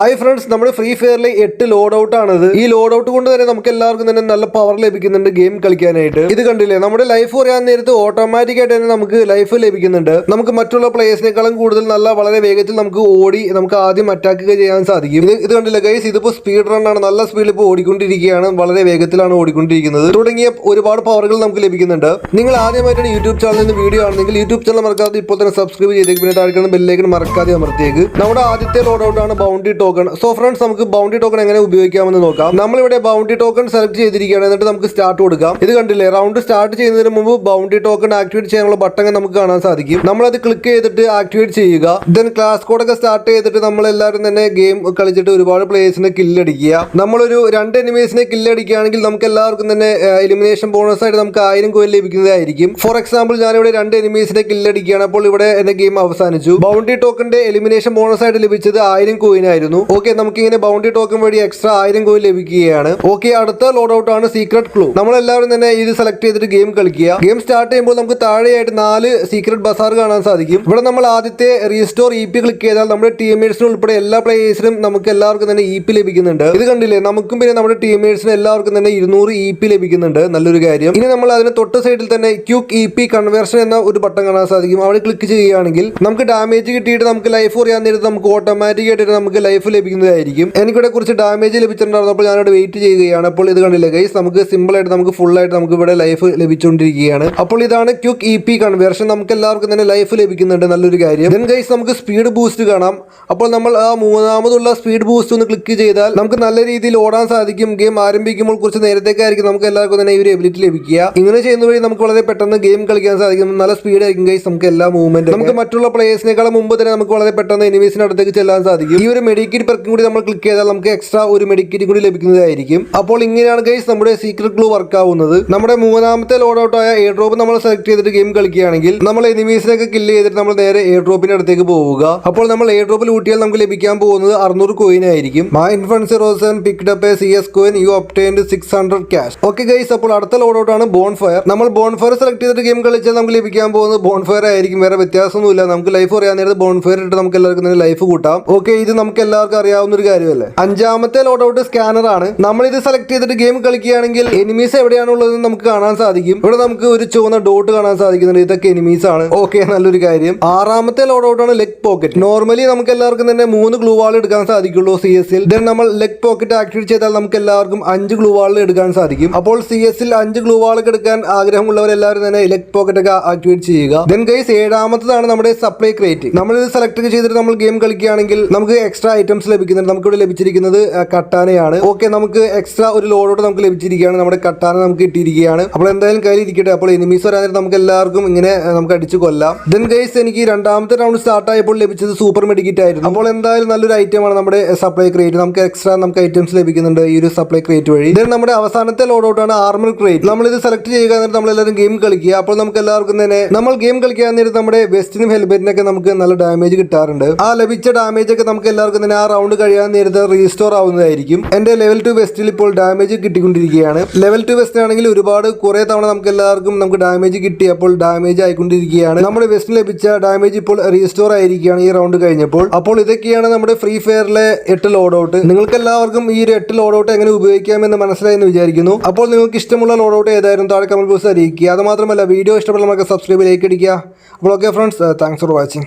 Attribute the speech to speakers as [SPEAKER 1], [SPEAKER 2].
[SPEAKER 1] Hi friends, നമ്മുടെ free ഫയറിലെ 8 load out ആണിത്. ഈ ലോഡ് ഔട്ട് കൊണ്ട് തന്നെ നമുക്ക് എല്ലാവർക്കും തന്നെ നല്ല പവർ ലഭിക്കുന്നുണ്ട് ഗെയിം കളിക്കാനായിട്ട്. ഇത് കണ്ടില്ലേ, നമ്മുടെ ലൈഫ് പറയാൻ നേരത്ത് ഓട്ടോമാറ്റിക് ആയിട്ട് തന്നെ നമുക്ക് ലൈഫ് ലഭിക്കുന്നുണ്ട്. നമുക്ക് മറ്റുള്ള പ്ലേയേഴ്സിനേക്കാളും കൂടുതൽ നല്ല വളരെ വേഗത്തിൽ നമുക്ക് ഓടി നമുക്ക് ആദ്യം അറ്റാക്ക് ചെയ്യാൻ സാധിക്കും. ഇത് കണ്ടില്ല ഗൈസ്, ഇതിപ്പോ സ്പീഡ് റൺ ആണ്. നല്ല സ്പീഡിൽ ഇപ്പോൾ ഓടിക്കൊണ്ടിരിക്കുകയാണ്, വളരെ വേഗത്തിലാണ് ഓടിക്കൊണ്ടിരിക്കുന്നത്. തുടങ്ങിയ ഒരുപാട് പവറുകൾ നമുക്ക് ലഭിക്കുന്നുണ്ട്. നിങ്ങൾ ആദ്യമായിട്ടാണ് യൂട്യൂബ് ചാനലിൽ നിന്ന് വീഡിയോ ആണെങ്കിൽ യൂട്യൂബ് ചാനൽ മറക്കാതെ ഇപ്പോൾ തന്നെ സബ്സ്ക്രൈബ് ചെയ്തേക്ക്. പിന്നെ താഴെ ബെല്ലേക്ക് മറക്കാതെ അമർത്തിയേക്ക്. നമ്മുടെ ആദ്യത്തെ ലോഡ് ഔട്ട് ആണ് ബൗണ്ടറി ടോക്കൺ. സോ ഫ്രണ്ട്സ്, നമുക്ക് ബൗണ്ടറി ടോക്കൺ എങ്ങനെ ഉപയോഗിക്കാമെന്ന് നോക്കാം. നമ്മളിവിടെ ബൗണ്ടറി ടോക്കൺ സെലക്ട് ചെയ്തിരിക്കുകയാണ്. എന്നിട്ട് നമുക്ക് സ്റ്റാർട്ട് കൊടുക്കാം. ഇത് കണ്ടില്ലേ, റൗണ്ട് സ്റ്റാർട്ട് ചെയ്യുന്നതിന് മുമ്പ് ബൗണ്ടറി ടോക്കൺ ആക്ടിവേറ്റ് ചെയ്യാനുള്ള ബട്ടൺ നമുക്ക് കാണാൻ സാധിക്കും. നമ്മളത് ക്ലിക്ക് ചെയ്തിട്ട് ആക്ടിവേറ്റ് ചെയ്യുക. ദെൻ ക്ലാസ് കോഡൊക്കെ സ്റ്റാർട്ട് ചെയ്തിട്ട് നമ്മളെല്ലാവരും തന്നെ ഗെയിം കളിച്ചിട്ട് ഒരുപാട് പ്ലേയേഴ്സിനെ കില്ലടിക്കുക. നമ്മളൊരു 2 എനിമീസിനെ കില്ലടിക്കുകയാണെങ്കിൽ നമുക്ക് എല്ലാവർക്കും തന്നെ എലിമിനേഷൻ ബോണസ് ആയിട്ട് നമുക്ക് 1000 കോയിൻ ലഭിക്കുന്നതായിരിക്കും. ഫോർ എക്സാമ്പിൾ, ഞാനിവിടെ 2 എനിമീസിനെ കില്ലടിക്കുകയാണ്. അപ്പോൾ ഇവിടെ എന്റെ ഗെയിം അവസാനിച്ചു. ബൗണ്ടറി ടോക്കന്റെ എലിമിനേഷൻ ബോണസ് ആയിട്ട് ലഭിച്ചത് 1000 കോയിൻ ആയിരുന്നു. ഓക്കെ, നമുക്ക് ഇങ്ങനെ ബൗണ്ടറി ടോക്കൺ വഴി എക്സ്ട്രാ 1000 കോയിൻ ലഭിക്കുകയാണ്. ഓക്കെ, അടുത്ത ലോഡ് ഔട്ട് ആണ് സീക്രട്ട് ക്ലൂ. നമ്മളെല്ലാവരും തന്നെ ഇത് സെലക്ട് ചെയ്തിട്ട് ഗെയിം കളിക്കുക. ഗെയിം സ്റ്റാർട്ട് ചെയ്യുമ്പോൾ നമുക്ക് താഴെയായിട്ട് 4 സീക്രട്ട് ബസാർ കാണാൻ സാധിക്കും. ഇവിടെ നമ്മൾ ആദ്യത്തെ റീസ്റ്റോർ EP ക്ലിക്ക് ചെയ്താൽ നമ്മുടെ ടീംമേറ്റ്സിന് ഉൾപ്പെടെ എല്ലാ പ്ലേയേഴ്സിനും നമുക്ക് എല്ലാവർക്കും തന്നെ EP ലഭിക്കുന്നുണ്ട്. ഇത് കണ്ടില്ലേ, നമുക്കും പിന്നെ നമ്മുടെ ടീംമേറ്റ്സിന് എല്ലാവർക്കും തന്നെ 200 EP ലഭിക്കുന്നുണ്ട്. നല്ലൊരു കാര്യം. ഇനി നമ്മൾ അതിന് തൊട്ട് സൈഡിൽ തന്നെ ക്യൂക്ക് EP കൺവേർഷൻ എന്ന ഒരു ബട്ടൺ കാണാൻ സാധിക്കും. അവിടെ ക്ലിക്ക് ചെയ്യുകയാണെങ്കിൽ നമുക്ക് ഡാമേജ് കിട്ടിയിട്ട് നമുക്ക് ലൈഫ് പറയാൻ നേരത്ത് നമുക്ക് ഓട്ടോമാറ്റിക് ആയിട്ട് നമുക്ക് ലൈഫ് ലഭിക്കുന്നതായിരിക്കും. എനിക്കിവിടെ കുറച്ച് ഡാമേജ് ലഭിച്ചിട്ടുണ്ടായിരുന്നപ്പോൾ ഞാനിവിടെ വെയിറ്റ് ചെയ്യുകയാണ്. അപ്പോൾ ഇത് കണ്ടില്ലേ ഗൈസ്, നമുക്ക് സിമ്പിൾ ആയിട്ട് നമുക്ക് ഫുൾ ആയിട്ട് നമുക്ക് ഇവിടെ ലൈഫ് ലഭിച്ചുകൊണ്ടിരിക്കുകയാണ്. അപ്പോൾ ഇതാണ് ക്യൂക്ക് EP കൺവേർഷൻ. നമുക്ക് എല്ലാവർക്കും തന്നെ ലൈഫ് ലഭിക്കുന്നുണ്ട്. നല്ലൊരു കാര്യം. ദെൻ ഗൈസ്, നമുക്ക് സ്പീഡ് ബൂസ്റ്റ് കാണാം. അപ്പോൾ നമ്മൾ ആ മൂന്നാമതുള്ള സ്പീഡ് ബൂസ്റ്റ് ഒന്ന് ക്ലിക്ക് ചെയ്താൽ നമുക്ക് നല്ല രീതിയിൽ ഓടാൻ സാധിക്കും. ഗെയിം ആരംഭിക്കുമ്പോൾ കുറച്ച് നേരത്തേക്കായിരിക്കും നമുക്ക് എല്ലാവർക്കും തന്നെ ഈ ഒരു എബിലിറ്റി ലഭിക്കുക. ഇങ്ങനെ ചെയ്യുന്ന വഴി നമുക്ക് വളരെ പെട്ടെന്ന് ഗെയിം കളിക്കാൻ സാധിക്കും. നല്ല സ്പീഡ് ആയിരിക്കും ഗൈസ് നമുക്ക് എല്ലാ മൂവ്മെന്റ്. നമുക്ക് മറ്റുള്ള പ്ലേയേഴ്സിനേക്കാളും മുമ്പ് തന്നെ നമുക്ക് വളരെ പെട്ടെന്ന് എനിമീസിന് അടുത്തേക്ക് ചെല്ലാൻ സാധിക്കും. ഈ ഒരു മെഡിക്കേറ്റ് പെർക്കും കൂടി നമ്മൾ ക്ലിക്ക് ചെയ്താൽ നമുക്ക് എക്സ്ട്രാ ഒരു മെഡിക്കേറ്റ് കൂടി ലഭിക്കുന്നതായിരിക്കും. അപ്പോൾ ഇങ്ങനെയാണ് ഗൈസ് നമ്മുടെ സീക്രട്ട് ക്ലൂ വർക്ക് ആവുന്നത്. നമ്മുടെ മൂന്നാമത്തെ ലോഡ് ഔട്ട് ആയ എയർ ഡ്രോപ്പ് നമ്മൾ സെലക്ട് ചെയ്തിട്ട് ഗെയിം കളിക്കുകയാണെങ്കിൽ നമ്മൾ എനിമീസിനൊക്കെ കില്ല് ചെയ്തിട്ട് നമ്മൾ നേരെ എയർ ഡ്രോപ്പിന്റെ അടുത്തേക്ക് പോവുക. അപ്പോൾ നമ്മൾ എയർ ഡ്രോപ്പിൽ ഊട്ടിയാൽ നമുക്ക് ലഭിക്കാൻ പോകുന്നത് 600 കോയിൻ ആയിരിക്കും. picked up a CS coin, you obtained 600 cash. Okay guys, അപ്പോൾ അടുത്ത ലോഡ് ഔട്ട് ആണ് ബോൺ ഫയർ. നമ്മൾ ബോൺ ഫയർ സെലക്ട് ചെയ്തിട്ട് ഗെയിം കളിച്ചാൽ നമുക്ക് ലഭിക്കാൻ പോകുന്നത് ബോൺ ഫയർ ആയിരിക്കും. വേറെ വ്യത്യാസമൊന്നുമില്ല. നമുക്ക് ലൈഫ് പറയാൻ നേരത്ത് ബോൺ ഫയർ ഇട്ട് നമുക്ക് എല്ലാവർക്കും ലൈഫ് കൂട്ടാം. ഓക്കെ, ഇത് നമുക്ക് എല്ലാവർക്കും അറിയാവുന്ന ഒരു കാര്യമല്ലേ. അഞ്ചാമത്തെ ലോഡ് ഔട്ട് സ്കാനർ ആണ്. നമ്മൾ ഇത് സെലക്ട് ചെയ്തിട്ട് ഗെയിം കളിക്കുകയാണെങ്കിൽ എനിമീസ് എവിടെയാണുള്ളതെന്ന് നമുക്ക് കാണാൻ സാധിക്കും. ഇവിടെ നമുക്ക് ഒരു ചുവന്ന ഡോട്ട് കാണാൻ സാധിക്കുന്നുണ്ട്. ഇതൊക്കെ എനിമീസ് ആണ്. ഓക്കെ, നല്ലൊരു കാര്യം. ആറാമത്തെ ലോഡ് ഔട്ട് ആണ് ലെഗ് പോക്കറ്റ്. നോർമലി നമുക്ക് എല്ലാവർക്കും തന്നെ 3 ഗ്ലൂ വാൾ എടുക്കാൻ സാധിക്കുള്ളൂ CS-ൽ. ദെൻ നമ്മൾ ലെഗ് പോക്കറ്റ് ആക്ടിവേറ്റ് ചെയ്താൽ നമുക്ക് എല്ലാവർക്കും 5 ഗ്ലൂ വാൾ എടുക്കാൻ സാധിക്കും. അപ്പോൾ CS-ൽ 5 ഗ്ലൂ വാൾ എടുക്കാൻ ആഗ്രഹമുള്ളവരെല്ലാവരും തന്നെ ലെഗ് പോക്കറ്റ് ഒക്കെ ആക്ടിവേറ്റ് ചെയ്യുക. ദെൻ ഗൈസ്, 7ാമത്തതാണ് നമ്മുടെ സപ്ലൈ ക്രേറ്റ്. നമ്മൾ ഇത് സെലക്ട് ചെയ്തിട്ട് നമ്മൾ ഗെയിം കളിക്കുകയാണെങ്കിൽ നമുക്ക് എക്സ്ട്രാ ഐറ്റംസ് ലഭിക്കുന്നുണ്ട്. നമുക്ക് ഇവിടെ ലഭിച്ചിരിക്കുന്നത് കട്ടാനയാണ്. ഓക്കെ, നമുക്ക് എക്സ്ട്രാ ഒരു ലോഡോട് നമുക്ക് ലഭിച്ചിരിക്കുകയാണ്. നമ്മുടെ കട്ടാന നമുക്ക് കിട്ടിയിരിക്കുകയാണ്. അപ്പോൾ എന്തായാലും കയ്യിൽ ഇരിക്കട്ടെ. അപ്പോൾ എനിമീസ് വരാൻ നമുക്ക് എല്ലാവർക്കും ഇങ്ങനെ നമുക്ക് അടിച്ചു കൊല്ലാം. ദെൻ ഗൈസ്, എനിക്ക് 2ാമത്തെ റൗണ്ട് സ്റ്റാർട്ട് ആയപ്പോൾ ലഭിച്ചത് സൂപ്പർ മെഡിക്കറ്റ് ആയിരുന്നു. അപ്പോൾ എന്തായാലും നല്ലൊരു ഐറ്റമാണ് നമ്മുടെ സപ്ലൈ ക്രേറ്റ്. നമുക്ക് എക്സ്ട്രാ നമുക്ക് ഐറ്റംസ് ലഭിക്കുന്നുണ്ട് ഈ ഒരു സപ്ലൈ ക്രേറ്റ് വഴി. ദെൻ നമ്മുടെ അവസാനത്തെ ലോഡ് ഔട്ട് ആണ് ആർമർ ക്രേറ്റ്. നമ്മൾ ഇത് സെലക്ട് ചെയ്യുക, എന്നിട്ട് നമ്മളെല്ലാവരും ഗെയിം കളിക്കുക. അപ്പോൾ നമുക്ക് എല്ലാവർക്കും തന്നെ നമ്മൾ ഗെയിം കളിക്കാൻ നേരത്ത് നമ്മുടെ വെസ്റ്റിനും ഹെൽമെറ്റിനൊക്കെ നമുക്ക് നല്ല ഡാമേജ് കിട്ടാറുണ്ട്. ആ ലഭിച്ച ഡാമേജ് ഒക്കെ നമുക്ക് എല്ലാവർക്കും തന്നെ ആ റൗണ്ട് കഴിയാൻ നേരത്ത് റീസ്റ്റോർ ആവുന്നതായിരിക്കും. എന്റെ ലെവൽ 2 വെസ്റ്റിൽ ഇപ്പോൾ ഡാമേജ് കിട്ടിക്കൊണ്ടിരിക്കുകയാണ്. ലെവൽ 2 വെസ്റ്റ് ആണെങ്കിൽ ഒരുപാട് കുറെ തവണ നമുക്ക് എല്ലാവർക്കും നമുക്ക് ഡാമേജ് കിട്ടി. അപ്പോൾ ഡാമേജ് ആയിക്കൊണ്ടിരിക്കുകയാണ്. നമ്മുടെ വെസ്റ്റിന് ലഭിച്ച ഡാമേജ് ഇപ്പോൾ റീസ്റ്റോർ ആയിരിക്കുകയാണ് ഈ റൗണ്ട് കഴിഞ്ഞപ്പോൾ. അപ്പോൾ ഇതൊക്കെയാണ് നമ്മുടെ ഫ്രീ ഫയറിലെ 8 ലോഡ് ഔട്ട്. നിങ്ങൾക്ക് എല്ലാവർക്കും ഈ ഒരു 8 ലോഡ് ഔട്ട് എങ്ങനെ ഉപയോഗിക്കാമെന്ന് മനസ്സിലായെന്ന് വിചാരിക്കുന്നു. അപ്പോൾ നിങ്ങൾക്ക് ഇഷ്ടമുള്ള ലോഡ് ഔട്ട് ഏതായാലും താഴെ കമന്റ് ബോക്സിൽ അറിയിക്കുക. അത് മാത്രമല്ല, വീഡിയോ ഇഷ്ടപ്പെടുന്ന നമുക്ക് സബ്സ്ക്രൈബ് ലൈക്ക് അടിക്കുക. അപ്പോൾ okay friends, thanks for watching.